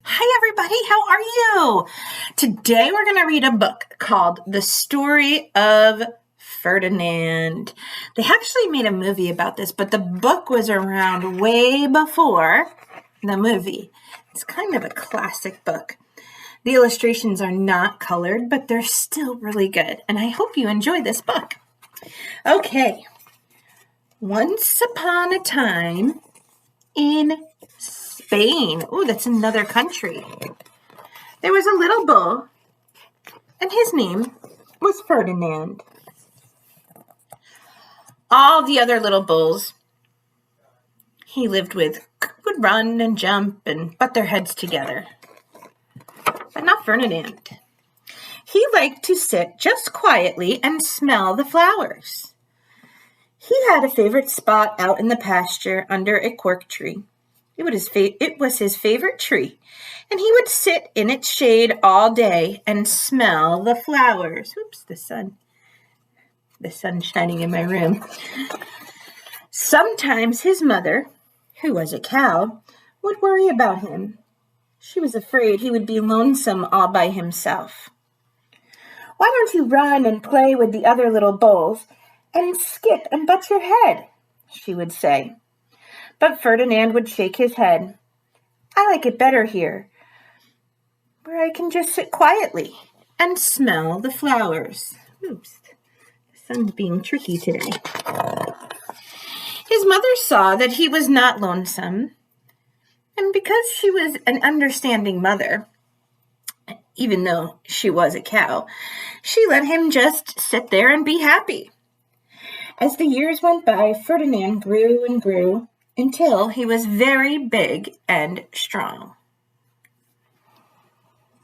Hi, everybody. How are you? Today, we're going to read a book called The Story of Ferdinand. They actually made a movie about this, but the book was around way before the movie. It's kind of a classic book. The illustrations are not colored, but they're still really good, and I hope you enjoy this book. Okay. Once upon a time in Spain. Oh, that's another country. There was a little bull, and his name was Ferdinand. All the other little bulls he lived with would run and jump and butt their heads together. But not Ferdinand. He liked to sit just quietly and smell the flowers. He had a favorite spot out in the pasture under a cork tree. It was his favorite tree, and he would sit in its shade all day and smell the flowers. Oops, the sun's shining in my room. Sometimes his mother, who was a cow, would worry about him. She was afraid he would be lonesome all by himself. "Why don't you run and play with the other little bulls and skip and butt your head?" she would say. But Ferdinand would shake his head. "I like it better here, where I can just sit quietly and smell the flowers." Oops, the sun's being tricky today. His mother saw that he was not lonesome, and because she was an understanding mother, even though she was a cow, she let him just sit there and be happy. As the years went by, Ferdinand grew and grew, until he was very big and strong.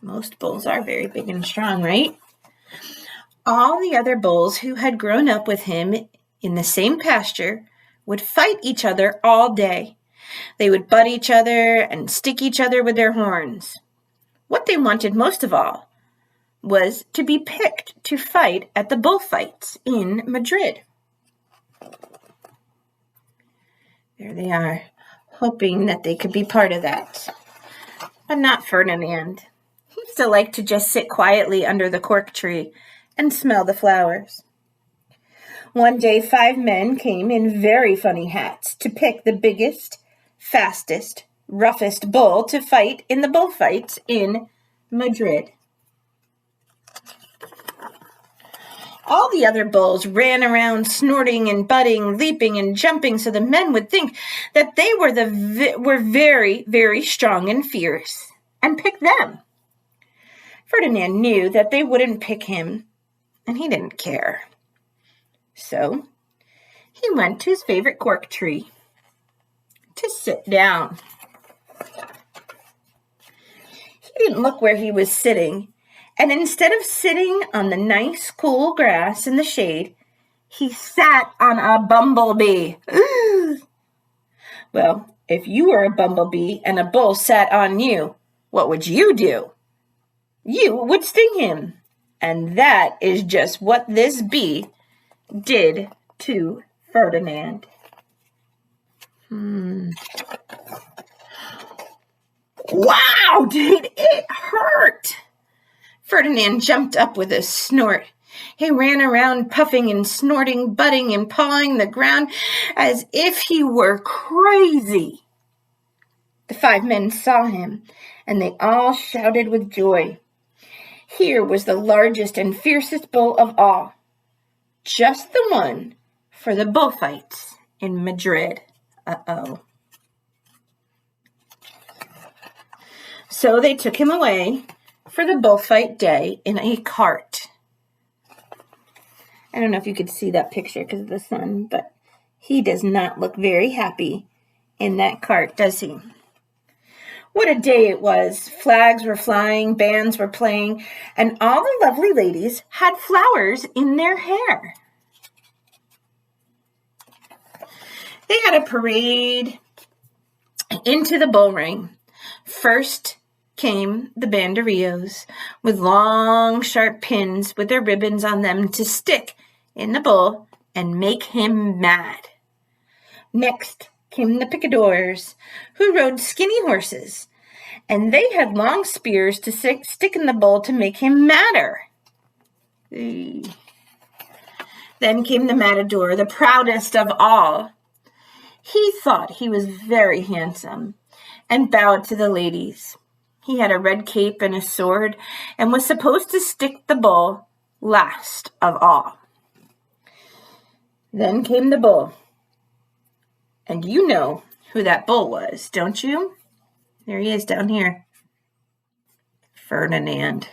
Most bulls are very big and strong, right? All the other bulls who had grown up with him in the same pasture would fight each other all day. They would butt each other and stick each other with their horns. What they wanted most of all was to be picked to fight at the bullfights in Madrid. There they are, hoping that they could be part of that. But not Ferdinand. He still liked to just sit quietly under the cork tree and smell the flowers. One day, 5 men came in very funny hats to pick the biggest, fastest, roughest bull to fight in the bullfights in Madrid. All the other bulls ran around snorting and butting, leaping and jumping, so the men would think that they were very, very strong and fierce, and pick them. Ferdinand knew that they wouldn't pick him, and he didn't care. So he went to his favorite cork tree to sit down. He didn't look where he was sitting, and instead of sitting on the nice, cool grass in the shade, he sat on a bumblebee. Well, if you were a bumblebee and a bull sat on you, what would you do? You would sting him. And that is just what this bee did to Ferdinand. Wow, did it hurt? Ferdinand jumped up with a snort. He ran around puffing and snorting, butting and pawing the ground as if he were crazy. The 5 men saw him, and they all shouted with joy. Here was the largest and fiercest bull of all. Just the one for the bullfights in Madrid. Uh-oh. So they took him away for the bullfight day in a cart. I don't know if you could see that picture because of the sun, but he does not look very happy in that cart, does he? What a day it was. Flags were flying, bands were playing, and all the lovely ladies had flowers in their hair. They had a parade into the bull ring. First came the banderillos with long, sharp pins with their ribbons on them to stick in the bull and make him mad. Next came the picadors, who rode skinny horses and they had long spears to stick in the bowl to make him madder. Then came the matador, the proudest of all. He thought he was very handsome and bowed to the ladies. He had a red cape and a sword and was supposed to stick the bull last of all. Then came the bull. And you know who that bull was, don't you? There he is down here. Ferdinand.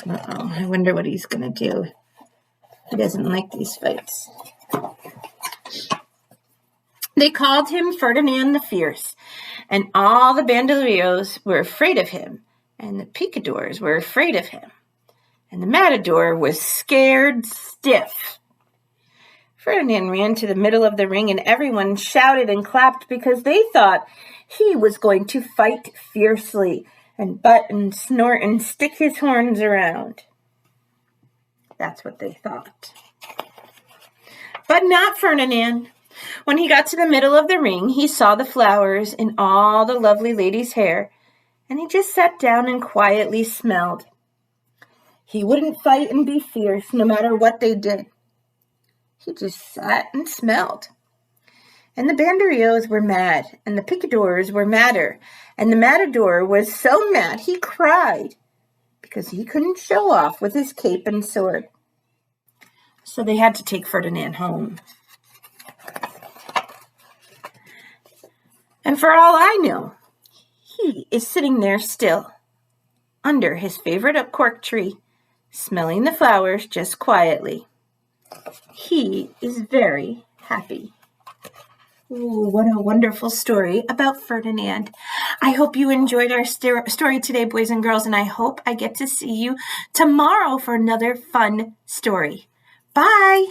Uh-oh, I wonder what he's going to do. He doesn't like these fights. They called him Ferdinand the Fierce, and all the bandoleros were afraid of him, and the picadors were afraid of him, and the matador was scared stiff. Ferdinand ran to the middle of the ring, and everyone shouted and clapped because they thought he was going to fight fiercely and butt and snort and stick his horns around. That's what they thought. But not Ferdinand. When he got to the middle of the ring, he saw the flowers in all the lovely ladies' hair, and he just sat down and quietly smelled. He wouldn't fight and be fierce no matter what they did. He just sat and smelled. And the banderillos were mad, and the picadors were madder, and the matador was so mad he cried because he couldn't show off with his cape and sword. So they had to take Ferdinand home. And for all I know, he is sitting there still, under his favorite cork tree, smelling the flowers just quietly. He is very happy. Ooh, what a wonderful story about Ferdinand. I hope you enjoyed our story today, boys and girls, and I hope I get to see you tomorrow for another fun story. Bye!